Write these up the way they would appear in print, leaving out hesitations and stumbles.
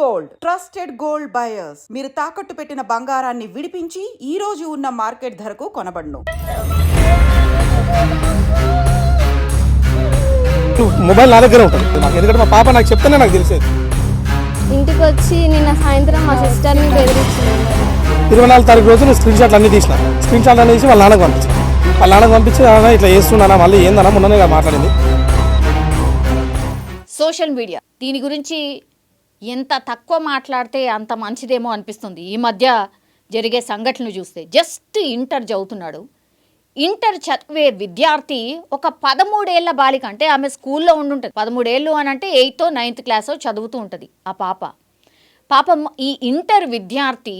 Gold trusted gold buyers మీరు తాకట్టు పెట్టిన బంగారాన్ని విడిపించి ఈ రోజు ఉన్న మార్కెట్ ధరకు కొనబడును. మొబైల్ నా దగ్గర ఉంటుంది నాకు, ఎందుకంటే మా పాప నాకు చెప్తేనే నాకు తెలిసేది. ఇంటికి వచ్చి నిన్న సాయంత్రం మా సిస్టర్ని బెదిరించింది. 24 తారీఖు రోజు నేను స్క్రీన్ షాట్లు అన్నీ తీసిన. స్క్రీన్ షాట్లు అన్నీ తీసి వాళ్ళ నాన్నకు పంపించి ఇట్లా చేస్తున్నానా మళ్ళీ ఏందన్నా మొన్ననే మాట్లాడింది. సోషల్ మీడియా దీని గురించి ఎంత తక్కువ మాట్లాడితే అంత మంచిదేమో అనిపిస్తుంది. ఈ మధ్య జరిగే సంఘటనలు చూస్తే జస్ట్ ఇంటర్ చదువుతున్నాడు. ఇంటర్ చదివే విద్యార్థి ఒక 13 ఏళ్ల బాలిక, అంటే ఆమె స్కూల్లో ఉండుంటుంది. 13 ఏళ్ళు అని అంటే 8th or 9th క్లాస్ చదువుతూ ఉంటుంది ఆ పాపం. ఈ ఇంటర్ విద్యార్థి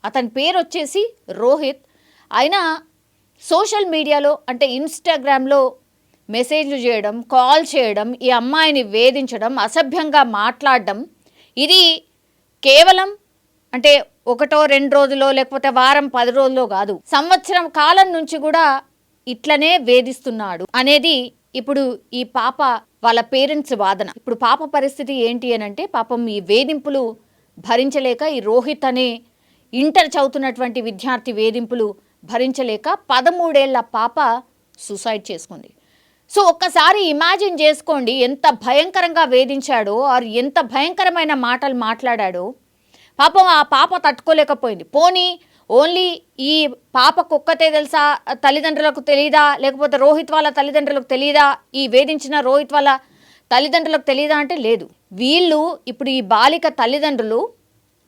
అతని పేరు వచ్చేసి రోహిత్. ఆయన సోషల్ మీడియాలో అంటే ఇన్స్టాగ్రామ్లో మెసేజ్లు చేయడం, కాల్ చేయడం, ఈ అమ్మాయిని వేధించడం, అసభ్యంగా మాట్లాడడం, ఇది కేవలం అంటే 1-2 రోజులో లేకపోతే వారం 10 రోజుల్లో కాదు, సంవత్సరం కాలం నుంచి కూడా ఇట్లనే వేధిస్తున్నాడు అనేది ఇప్పుడు ఈ పాప వాళ్ళ పేరెంట్స్ వాదన. ఇప్పుడు పాప పరిస్థితి ఏంటి అని అంటే, పాపం ఈ వేధింపులు భరించలేక ఈ రోహిత్ అనే ఇంటర్ చదువుతున్నటువంటి విద్యార్థి వేధింపులు భరించలేక 13 ఏళ్ల పాప సూసైడ్ చేసుకుంది. సో ఒక్కసారి ఇమాజిన్ చేసుకోండి ఎంత భయంకరంగా వేధించాడో, ఆర్ ఎంత భయంకరమైన మాటలు మాట్లాడాడో. పాపం ఆ పాప తట్టుకోలేకపోయింది. పోనీ ఓన్లీ ఈ పాపకు ఒక్కతే తెలుసా, తల్లిదండ్రులకు తెలియదా, లేకపోతే రోహిత్ వాళ్ళ తల్లిదండ్రులకు తెలియదా, ఈ వేధించిన రోహిత్ వాళ్ళ తల్లిదండ్రులకు తెలియదా అంటే లేదు. వీళ్ళు ఇప్పుడు ఈ బాలిక తల్లిదండ్రులు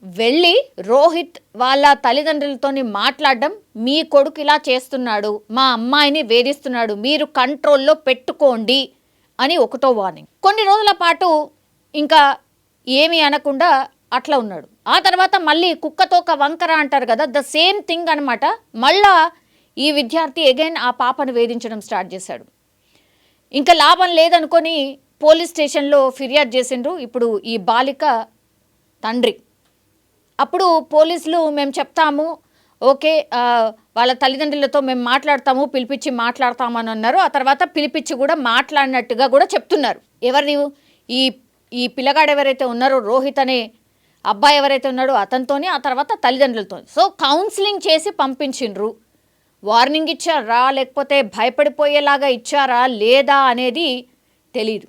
వెళ్ళి రోహిత్ వాళ్ళ తల్లిదండ్రులతో మాట్లాడడం, మీ కొడుకు ఇలా చేస్తున్నాడు, మా అమ్మాయిని వేధిస్తున్నాడు, మీరు కంట్రోల్లో పెట్టుకోండి అని ఒకటో వార్నింగ్. కొన్ని రోజుల పాటు ఇంకా ఏమీ అనకుండా అట్లా ఉన్నాడు. ఆ తర్వాత మళ్ళీ కుక్కతోక వంకర అంటారు కదా, ద సేమ్ థింగ్ అనమాట. మళ్ళా ఈ విద్యార్థి అగైన్ ఆ పాపను వేధించడం స్టార్ట్ చేశాడు. ఇంకా లాభం లేదనుకొని పోలీస్ స్టేషన్లో ఫిర్యాదు చేసిండ్రు ఇప్పుడు ఈ బాలిక తండ్రి. అప్పుడు పోలీసులు మేము చెప్తాము, ఓకే వాళ్ళ తల్లిదండ్రులతో మేము మాట్లాడతాము, పిలిపించి మాట్లాడతామని అన్నారు. ఆ తర్వాత పిలిపించి కూడా మాట్లాడినట్టుగా కూడా చెప్తున్నారు. ఎవరిని, ఈ పిల్లగాడు ఎవరైతే ఉన్నారో రోహిత్ అనే అబ్బాయి ఎవరైతే ఉన్నాడో అతనితోని, ఆ తర్వాత తల్లిదండ్రులతో. సో కౌన్సిలింగ్ చేసి పంపించిండ్రు. వార్నింగ్ ఇచ్చారా లేకపోతే భయపడిపోయేలాగా ఇచ్చారా లేదా అనేది తెలీదు.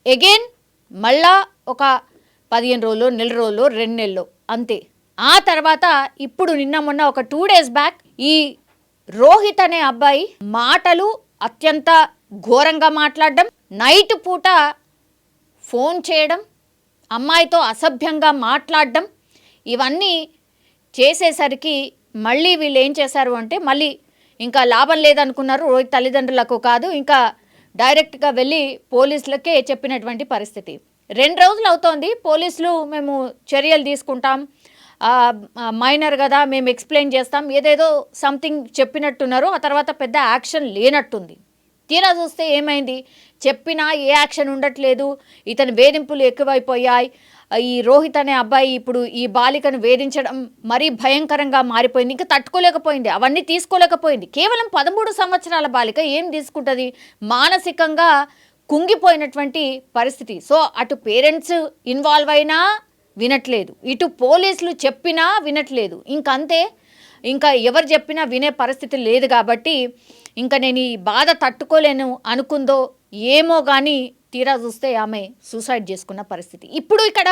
అగైన్ మళ్ళా ఒక 15 రోజులు, నెల రోజులు, 2 నెలలు అంతే. ఆ తర్వాత ఇప్పుడు నిన్న మొన్న ఒక 2 days బ్యాక్ ఈ రోహిత్ అనే అబ్బాయి మాటలు అత్యంత ఘోరంగా మాట్లాడడం, నైట్ పూట ఫోన్ చేయడం, అమ్మాయితో అసభ్యంగా మాట్లాడడం, ఇవన్నీ చేసేసరికి మళ్ళీ వీళ్ళు ఏం చేశారు అంటే, మళ్ళీ ఇంకా లాభం లేదనుకున్నారు. రోహిత్ తల్లిదండ్రులకు కాదు, ఇంకా డైరెక్ట్గా వెళ్ళి పోలీసులకే చెప్పినటువంటి పరిస్థితి. 2 రోజులు అవుతోంది. పోలీసులు మేము చర్యలు తీసుకుంటాం, మైనర్ కదా మేము ఎక్స్ప్లెయిన్ చేస్తాం, ఏదేదో సంథింగ్ చెప్పినట్టున్నారు. ఆ తర్వాత పెద్ద యాక్షన్ లేనట్టుంది. తీరా చూస్తే ఏమైంది, చెప్పినా ఏ యాక్షన్ ఉండట్లేదు. ఇతని వేధింపులు ఎక్కువైపోయాయి. ఈ రోహిత్ అనే అబ్బాయి ఇప్పుడు ఈ బాలికను వేధించడం మరీ భయంకరంగా మారిపోయింది. ఇంకా తట్టుకోలేకపోయింది, అవన్నీ తీసుకోలేకపోయింది. కేవలం 13 సంవత్సరాల బాలిక ఏం తీసుకుంటుంది, మానసికంగా కుంగిపోయినటువంటి పరిస్థితి. సో అటు పేరెంట్స్ ఇన్వాల్వ్ అయినా వినట్లేదు, ఇటు పోలీసులు చెప్పినా వినట్లేదు. ఇంకంతే, ఇంకా ఎవరు చెప్పినా వినే పరిస్థితి లేదు. కాబట్టి ఇంకా నేను ఈ బాధ తట్టుకోలేను అనుకుందో ఏమో కానీ తీరా చూస్తే ఆమె సూసైడ్ చేసుకున్న పరిస్థితి. ఇప్పుడు ఇక్కడ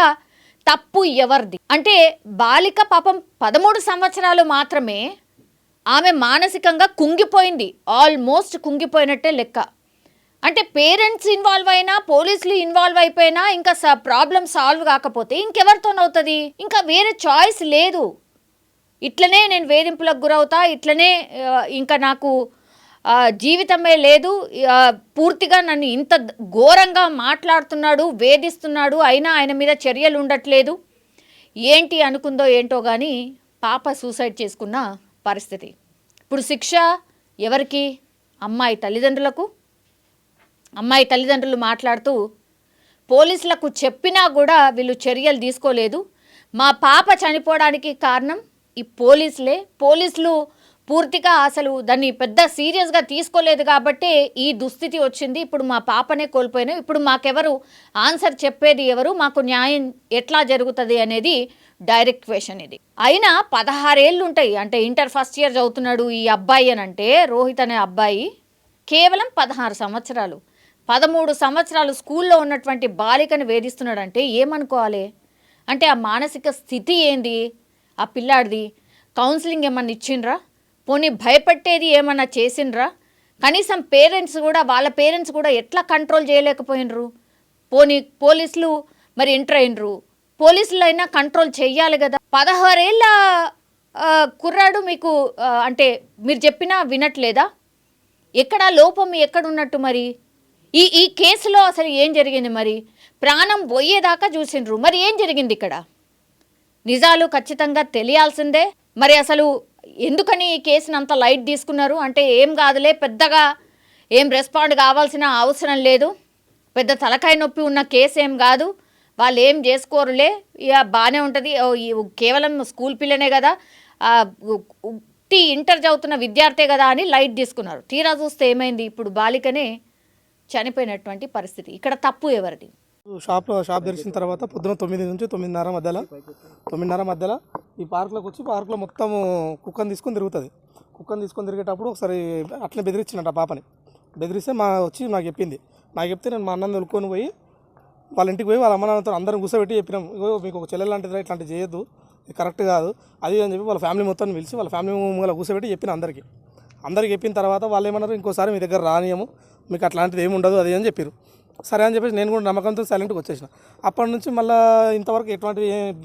తప్పు ఎవరిది అంటే, బాలిక పాపం 13 సంవత్సరాలు మాత్రమే, ఆమె మానసికంగా కుంగిపోయింది, ఆల్మోస్ట్ కుంగిపోయినట్టే లెక్క. అంటే పేరెంట్స్ ఇన్వాల్వ్ అయినా, పోలీసులు ఇన్వాల్వ్ అయిపోయినా ఇంకా ప్రాబ్లం సాల్వ్ కాకపోతే ఇంకెవరితోనవుతుంది? ఇంకా వేరే చాయిస్ లేదు. ఇట్లనే నేను వేధింపులకు గురవుతా, ఇట్లనే ఇంకా నాకు జీవితమే లేదు, పూర్తిగా నన్ను ఇంత ఘోరంగా మాట్లాడుతున్నాడు, వేధిస్తున్నాడు, అయినా ఆయన మీద చర్యలు ఉండట్లేదు, ఏంటి అనుకుందో ఏంటో కానీ పాప సూసైడ్ చేసుకున్న పరిస్థితి. ఇప్పుడు శిక్ష ఎవరికి? అమ్మాయి తల్లిదండ్రులకు. అమ్మాయి తల్లిదండ్రులు మాట్లాడుతూ, పోలీసులకు చెప్పినా కూడా వీళ్ళు చర్యలు తీసుకోలేదు, మా పాప చనిపోవడానికి కారణం ఈ పోలీసులే, పోలీసులు పూర్తిగా అసలు దాన్ని పెద్ద సీరియస్గా తీసుకోలేదు కాబట్టి ఈ దుస్థితి వచ్చింది. ఇప్పుడు మా పాపనే కోల్పోయినా, ఇప్పుడు మాకెవరు ఆన్సర్ చెప్పేది ఎవరు, మాకు న్యాయం ఎట్లా జరుగుతుంది అనేది డైరెక్ట్ క్వశ్చన్ ఇది. అయినా 16 ఏళ్ళు ఉంటాయి, అంటే ఇంటర్ ఫస్ట్ ఇయర్ చదువుతున్నాడు ఈ అబ్బాయి అని అంటే, రోహిత్ అనే అబ్బాయి కేవలం 16 సంవత్సరాలు, 13 సంవత్సరాలు స్కూల్లో ఉన్నటువంటి బాలికను వేధిస్తున్నాడంటే ఏమనుకోవాలి? అంటే ఆ మానసిక స్థితి ఏంది ఆ పిల్లాడిది? కౌన్సిలింగ్ ఏమన్నా ఇచ్చిండ్రా? పోనీ భయపెట్టేది ఏమన్నా చేసిండ్రా? కనీసం పేరెంట్స్ కూడా, వాళ్ళ పేరెంట్స్ కూడా ఎట్లా కంట్రోల్ చేయలేకపోయినరు? పోనీ పోలీసులు మరి ఎంటర్ అయినరు, పోలీసులు అయినా కంట్రోల్ చెయ్యాలి కదా. 16 ఏళ్ళ కుర్రాడు మీకు అంటే మీరు చెప్పినా వినట్లేదా? ఎక్కడ లోపం ఎక్కడున్నట్టు మరి? ఈ కేసులో అసలు ఏం జరిగింది మరి? ప్రాణం పోయేదాకా చూసిండ్రు, మరి ఏం జరిగింది ఇక్కడ? నిజాలు ఖచ్చితంగా తెలియాల్సిందే. మరి అసలు ఎందుకని ఈ కేసుని అంత లైట్ తీసుకున్నారు? అంటే ఏం కాదులే, పెద్దగా ఏం రెస్పాండ్ కావాల్సిన అవసరం లేదు, పెద్ద తలకాయ నొప్పి ఉన్న కేసు ఏం కాదు, వాళ్ళు ఏం చేసుకోరులే, ఇక బాగానే ఉంటుంది, కేవలం స్కూల్ పిల్లనే కదా, ఇంటర్ చదువుతున్న విద్యార్థే కదా అని లైట్ తీసుకున్నారు. తీరా చూస్తే ఏమైంది? ఇప్పుడు బాలికనే చనిపోయినటువంటి పరిస్థితి. ఇక్కడ తప్పు ఎవరిది? షాప్ తెరిచిన తర్వాత పొద్దున 9 నుంచి 9:30 మధ్యలో ఈ పార్క్లోకి వచ్చి పార్క్లో మొత్తం కుక్కని తీసుకొని తిరిగేటప్పుడు ఒకసారి అట్లనే బెదిరించినట్టు ఆ పాపని. బెదిరిస్తే వచ్చి నాకు చెప్పింది. నాకు చెప్తే నేను మా అన్నని తొలుకొని పోయి వాళ్ళ ఇంటికి పోయి వాళ్ళ అమ్మ నాన్నతో అందరం కూర్చోబెట్టి చెప్పినాం, మీకు ఒక చెల్లెలు లాంటిది, ఇట్లాంటివి చేయొద్దు, ఇది కరెక్ట్ కాదు అది అని చెప్పి వాళ్ళ ఫ్యామిలీ మొత్తం పిలిచి వాళ్ళ ఫ్యామిలీ ముంగల కూర్చోబెట్టి చెప్పిన అందరికీ చెప్పిన తర్వాత వాళ్ళు ఏమన్నారు, ఇంకోసారి మీ దగ్గర రానియము, మీకు అట్లాంటిది ఏమి ఉండదు అది అని చెప్పారు. సరే అని చెప్పేసి నేను కూడా నమ్మకంతో సైలెంట్గా వచ్చేసిన. అప్పటి నుంచి మళ్ళీ ఇంతవరకు ఎటువంటి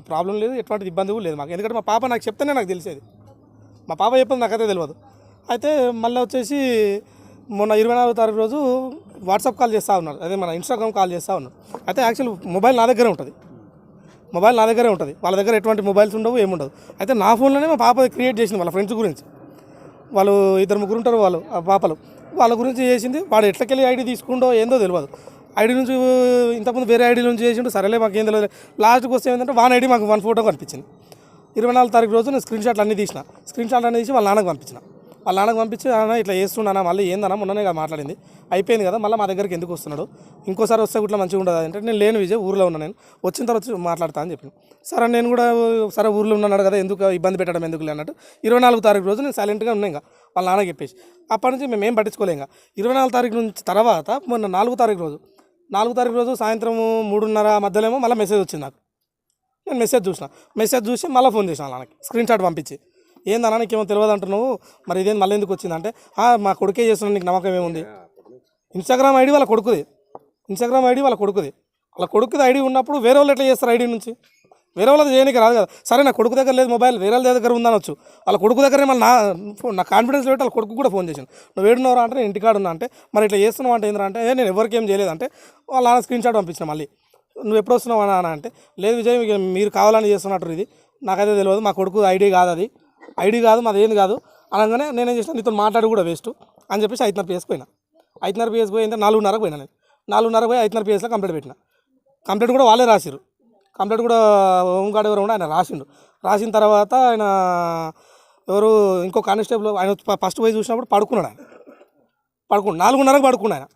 ప్రాబ్లం లేదు, ఎటువంటి ఇబ్బంది కూడా లేదు మాకు. ఎందుకంటే మా పాప నాకు చెప్తేనే నాకు తెలిసేది, మా పాప చెప్పింది నాకైతే తెలియదు. అయితే మళ్ళీ వచ్చేసి మొన్న 24వ తారీఖు రోజు వాట్సాప్ కాల్ చేస్తూ ఉన్నారు, అదే మన ఇన్స్టాగ్రామ్ కాల్ చేస్తూ ఉన్నారు. అయితే యాక్చువల్ మొబైల్ నా దగ్గరే ఉంటుంది, వాళ్ళ దగ్గర ఎటువంటి మొబైల్స్ ఉండవు, ఏముండదు. అయితే నా ఫోన్లోనే మా పాప క్రియేట్ చేసింది వాళ్ళ ఫ్రెండ్స్ గురించి. వాళ్ళు 2-3 ఉంటారు వాళ్ళు ఆ పాపలు, వాళ్ళ గురించి చేసింది. వాడు ఎట్లకెళ్ళి ఐడి తీసుకుండో ఏందో తెలియదు. ఐడి నుంచి ఇంతకుముందు వేరే ఐడి నుంచి చేసిండు, సరేలే మాకు ఏం తెలియదు. లాస్ట్కి వస్తే ఏంటంటే వాన్ ఐడి మాకు 1 ఫోటో కనిపించింది. 24వ తారీఖు రోజు నేను స్క్రీన్ షాట్లు అన్నీ తీసి వాళ్ళ నాన్నకు పంపించి అన్న ఇట్లా చేస్తున్నానా, మళ్ళీ ఏందన్నా మొన్ననే కదా మాట్లాడింది, అయిపోయింది కదా, మళ్ళీ మా దగ్గరికి ఎందుకు వస్తున్నాడు, ఇంకోసారి వస్తే ఇట్లా మంచిగా ఉండదు అంటే, నేను లేను విజయ్, ఊర్లో ఉన్నా, నేను వచ్చిన తర్వాత మాట్లాడతా అని చెప్పాను. సరే నేను కూడా సరే ఊర్లో ఉన్నాడు కదా, ఎందుకు ఇబ్బంది పెట్టడం ఎందుకు అన్నట్టు 24వ తారీఖు రోజు నేను సైలెంట్గా ఉన్నా. ఇంకా వాళ్ళ నాన్నకి చెప్పేసి అప్పటి నుంచి మేము ఏం పట్టించుకోలేం. ఇంకా 24వ తారీఖు నుంచి తర్వాత మొన్న 4వ తారీఖు రోజు సాయంత్రం 3:30 మధ్యలో ఏమో మళ్ళీ మెసేజ్ వచ్చింది నాకు. నేను మెసేజ్ చూసి మళ్ళీ ఫోన్ చేసాను నాన్నకి, స్క్రీన్ షాట్ పంపించి, ఏందన్నా నీకేమో తెలియదు అంటున్నావు, మరి ఇదేం మళ్ళీ ఎందుకు వచ్చిందంటే, మా కొడుకే చేస్తున్నాను, నీకు నమ్మకం ఏముంది? ఇన్స్టాగ్రామ్ ఐడి వాళ్ళ కొడుకుది, వాళ్ళ కొడుకుది ఐడి ఉన్నప్పుడు వేరే వాళ్ళు ఎట్లా చేస్తారు? ఐడి నుంచి వేరే వాళ్ళది చేయడానికి రాదు కదా. సరే నా కొడుకు దగ్గర లేదు మొబైల్, వేరే వాళ్ళ దగ్గర ఉందనొచ్చు, వాళ్ళ కొడుకు దగ్గరే మళ్ళీ నా కాన్ఫిడెన్స్ పెట్టి వాళ్ళ కొడుకు కూడా ఫోన్ చేశాను, నువ్వు ఏడున్నారా అంటే నేను ఇంటికాడ ఉన్నా అంటే, మరి ఇట్లా చేస్తున్నావు అంటే ఏంటంటే, నేను ఎవరికి ఏం చేయలేదంటే వాళ్ళ నాన్న స్క్రీన్ షాట్ పంపించిన. మళ్ళీ నువ్వు ఎప్పుడు వస్తున్నావు అన్న అంటే, లేదు విజయ్ మీరు కావాలని చేస్తున్నట్టు, ఇది నాకైతే తెలియదు, మా కొడుకు ఐడి కాదు మాది ఏంది కాదు అనగానే నేనేం చేసిన, నీతో మాట్లాడి కూడా వేస్ట్ అని చెప్పేసి 5:30 PS పోయినా. 5:30 PS పోయి అంటే 4:30 పోయినా. నేను 4:30 పోయి 5:30 PSలో కంప్లీట్ పెట్టిన. కంప్లీట్ కూడా వాళ్ళే రాసిరు. కంప్లీట్ కూడా హోంగార్డ్ ఎవరు ఆయన రాసిన తర్వాత ఆయన ఎవరు ఇంకో కానిస్టేబుల్ ఆయన ఫస్ట్ పోయి చూసినప్పుడు పడుకున్నాడు. 4:30కు పడుకున్నాడు.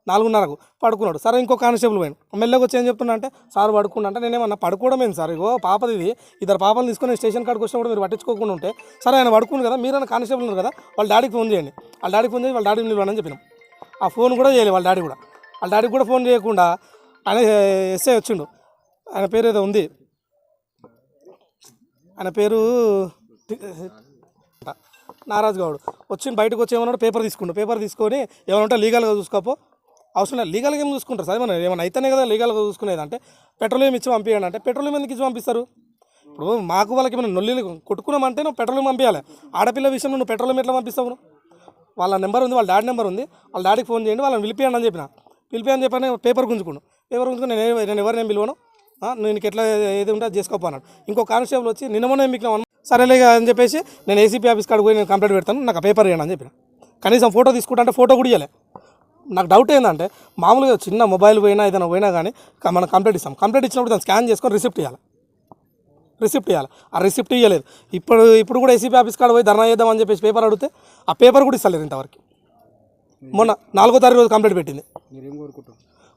4:30కు పడుకున్నాడు. సరే ఇంకో కానిస్టేబుల్ పోయాను, మెల్లగా వచ్చి ఏం చెప్తున్నా అంటే, సార్ పడుకున్నా అంటే, నేనేమన్నా పడుకోవడం ఏంది సార్, ఇగో పాపది ఇది, 2 పాపలు తీసుకొని స్టేషన్ కాడికి వచ్చినప్పుడు మీరు పట్టించుకోకుండా ఉంటే, సరే ఆయన పడుకుని కదా, మీరైనా కానిస్టేబుల్ ఉన్నారు కదా, వాళ్ళ డాడీకి ఫోన్ చేయండి, వాళ్ళ డాడీని నిలవని చెప్పినాం. ఆ ఫోన్ కూడా చేయలేదు వాళ్ళ డాడీకి కూడా ఫోన్ చేయకుండా ఆయన ఎస్ఐ వచ్చిండు, ఆయన పేరు ఏదో ఉంది, ఆయన పేరు నారాజ్ గౌడ్ వచ్చిండు. బయటకు వచ్చి ఏమన్నాడు, పేపర్ తీసుకొని ఏమన్నా లీగల్గా చూసుకోపో, అవసరం లేదు లీగల్గా ఏం చూసుకుంటారు సార్, ఏమైనా అయితేనే కదా లీగల్గా చూసుకునేది. అంటే పెట్రోలియం ఇచ్చి పంపించండి అంటే, పెట్రోలియం ఎందుకు ఇచ్చి పంపిస్తారు? ఇప్పుడు మాకు వాళ్ళకి ఏమైనా నొల్లి కొట్టుకున్నామంటే నువ్వు పెట్రోలియం పంపించాలి. ఆడపిల్ల విషయంలో నువ్వు పెట్రోలియం ఎట్లా పంపిస్తావు? వాళ్ళ నెంబర్ ఉంది, వాళ్ళ డాడీ నెంబర్ ఉంది, వాళ్ళ డాడీకి ఫోన్ చేయండి, వాళ్ళని పిలిపియండి అని చెప్పని పేపర్ గుంజుకుని నేను ఎవరిని పిలువను, నేను ఎట్లా ఏది ఉంటే అది చేసుకోపోన్నాడు. ఇంకో కానిస్టేబుల్ వచ్చి నిన్నమనే మీకు సరేలే అని చెప్పేసి, నేను ఏసీపీ ఆఫీస్ కాడికి పోయి నేను కంప్లైంట్ పెడతాను, నాకు ఆ పేపర్ ఇవ్వండి అని చెప్పిన. కనీసం ఫోటో తీసుకుంటా అంటే ఫోటో కూడా ఇవ్వలే. నాకు డౌట్ ఏంటంటే, మామూలుగా చిన్న మొబైల్ పోయినా ఏదైనా పోయినా కానీ మనం కంప్లైంట్ ఇస్తాం, కంప్లైంట్ ఇచ్చినప్పుడు దాన్ని స్కాన్ చేసుకొని రిసిప్ట్ ఇవ్వాలి. రిసిప్ట్ ఇవ్వాలి. ఆ రిసిప్ట్ ఇవ్వలేదు. ఇప్పుడు కూడా ఏసీపీ ఆఫీస్ కాడ పోయి ధర్నా చేద్దామని చెప్పేసి పేపర్ అడిగితే ఆ పేపర్ కూడా ఇస్తలేరు ఇంతవరకు. మొన్న 4వ తారీఖు రోజు కంప్లీట్ పెట్టింది.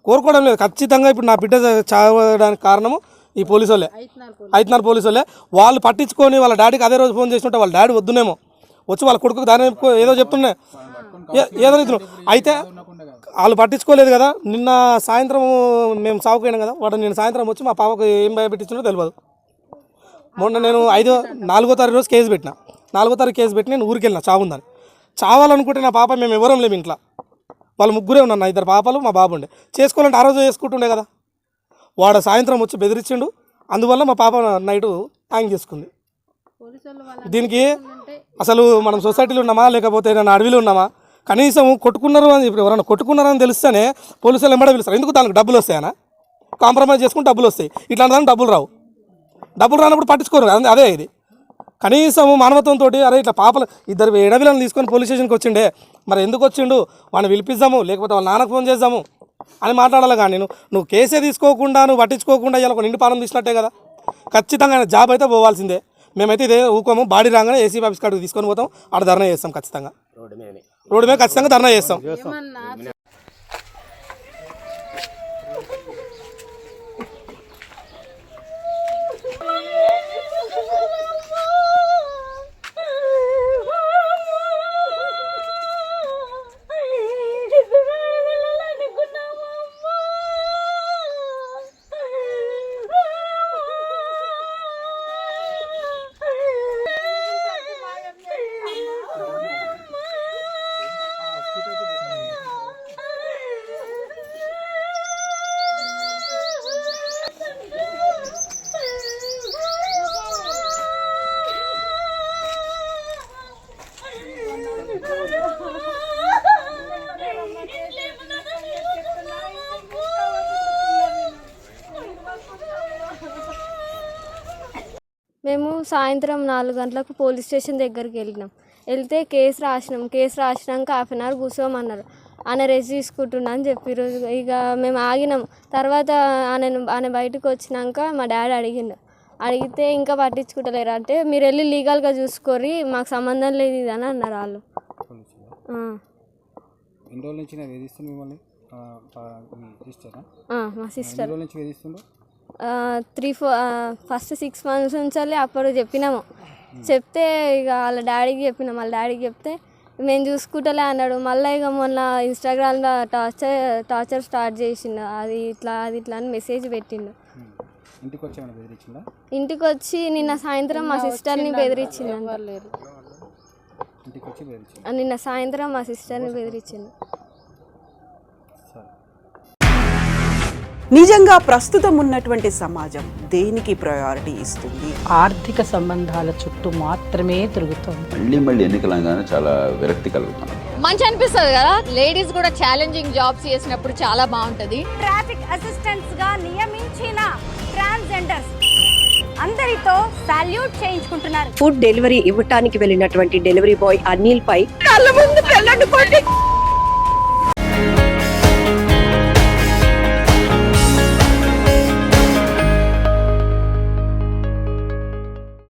కోరుకోవడం లేదు. ఖచ్చితంగా ఇప్పుడు నా బిడ్డ చావడానికి కారణము ఈ పోలీసు వాళ్ళే, ఐతనార్ పోలీసు వాళ్ళే. వాళ్ళు పట్టించుకొని వాళ్ళ డాడీకి అదే రోజు ఫోన్ చేస్తుంటే వాళ్ళ డాడీ వద్దునేమో వచ్చి వాళ్ళ కొడుకు దాని ఏదో చెప్తుండే ఏదో ఇద్దరు. అయితే వాళ్ళు పట్టించుకోలేదు కదా. నిన్న సాయంత్రం మేము సాగుపోయినాం కదా, వాడు నేను సాయంత్రం వచ్చి మా పాపకు ఏం భయపెట్టించినో తెలియదు. మొన్న నేను 4వ తారీఖు రోజు కేసు పెట్టిన. 4వ తారీఖు కేసు పెట్టి నేను ఊరికి వెళ్ళిన చావుందని. చావాలనుకుంటే నా పాప మేము ఎవరం లేము ఇంట్లో. వాళ్ళు ముగ్గురే ఉన్నారు, నా 2 పాపలు మా బాబు ఉండే. చేసుకోవాలంటే ఆ రోజు చేసుకుంటుండే కదా. వాడు సాయంత్రం వచ్చి బెదిరించిండు. అందువల్ల మా పాప నైటు హ్యాంగ్ చేసుకుంది. దీనికి అసలు మనం సొసైటీలో ఉన్నామా లేకపోతే నేను అడవిలో ఉన్నామా? కనీసం కొట్టుకున్నారు అని చెప్పి ఎవరన్నా కొట్టుకున్నారని తెలిస్తేనే పోలీసులు వెంబడే పిలుస్తారు. ఎందుకు? దానికి డబ్బులు వస్తాయనా? కాంప్రమైజ్ చేసుకుంటే డబ్బులు వస్తాయి. ఇట్లాంటి దానికి డబ్బులు రావు. డబ్బులు రానప్పుడు పట్టించుకోరు. అదే ఇది కనీసం మానవత్వంతో అరే ఇట్లా పాపలు 2 ఎడవిలను తీసుకొని పోలీస్ స్టేషన్కి వచ్చిండే, మరి ఎందుకు వచ్చిండు వాడిని పిలిపిద్దాము లేకపోతే వాళ్ళ నాన్నకు ఫోన్ చేద్దాము అని మాట్లాడాలి. కానీ నువ్వు కేసే తీసుకోకుండా నువ్వు పట్టించుకోకుండా ఇలా ఒక నిండు పాలన తీసినట్టే కదా. ఖచ్చితంగా జాబ్ అయితే పోవాల్సిందే. మేమైతే ఇదే ఊకోము. బాడీ రాగానే ఏసీ ఆఫీస్ కాడికి తీసుకొని పోతాం. ఆడ ధర్నా చేస్తాం. ఖచ్చితంగా రోడ్డు మీద ఖచ్చితంగా ధర్నా చేస్తాం. మేము సాయంత్రం 4 గంటలకు పోలీస్ స్టేషన్ దగ్గరికి వెళ్తే కేసు రాసినాక హాఫ్ అన్ అవర్ కూర్చోమన్నారు. ఆయన రెస్ట్ తీసుకుంటున్నా అని చెప్పారు. ఇక మేము ఆగినాం. తర్వాత ఆయన బయటకు వచ్చినాక మా డాడీ అడిగితే ఇంకా పట్టించుకుంటలేరు. అంటే మీరు వెళ్ళి లీగల్గా చూసుకోరి, మాకు సంబంధం లేదు ఇది అని అన్నారు వాళ్ళు. మా సిస్టర్ ఫస్ట్ 6 months నుంచి అప్పుడు చెప్పినాము. చెప్తే ఇక వాళ్ళ డాడీకి చెప్పినాం. వాళ్ళ డాడీకి చెప్తే మేము చూసుకుంటలే అన్నాడు. మళ్ళీ ఇక మొన్న ఇన్స్టాగ్రామ్లో టార్చర్ స్టార్ట్ చేసిండు. అది ఇట్లా అని మెసేజ్ పెట్టిండు. ఇంటికి వచ్చి నిన్న సాయంత్రం మా సిస్టర్ని బెదిరించిండు. నిన్న సాయంత్రం మా సిస్టర్ని బెదిరించిండు. నిజంగా ప్రస్తుతం ఉన్నటువంటి సమాజం దేనికి ప్రయారిటీ ఇస్తుంది? ఆర్థిక సంబంధాల చుట్టూ మాత్రమే తిరుగుతుంది. మళ్ళీ ఎన్నికలంగానే చాలా విరక్తి కలుగుతాం. మంచి అనిపిస్తుంది కదా. లేడీస్ కూడా ఛాలెంజింగ్ జాబ్స్ చేసినప్పుడు చాలా బాగుంటది. ట్రాఫిక్ అసిస్టెంట్స్ గా నియమించిన ట్రాన్స్జెండర్స్ అందరితో సాల్యూట్ చేయించుకుంటున్నారు. ఫుడ్ డెలివరీ ఇవ్వటానికి వెళ్ళినటువంటి డెలివరీ బాయ్ అనిల్ పై కళ్ళ ముందు పెళ్ళంటుకోవడం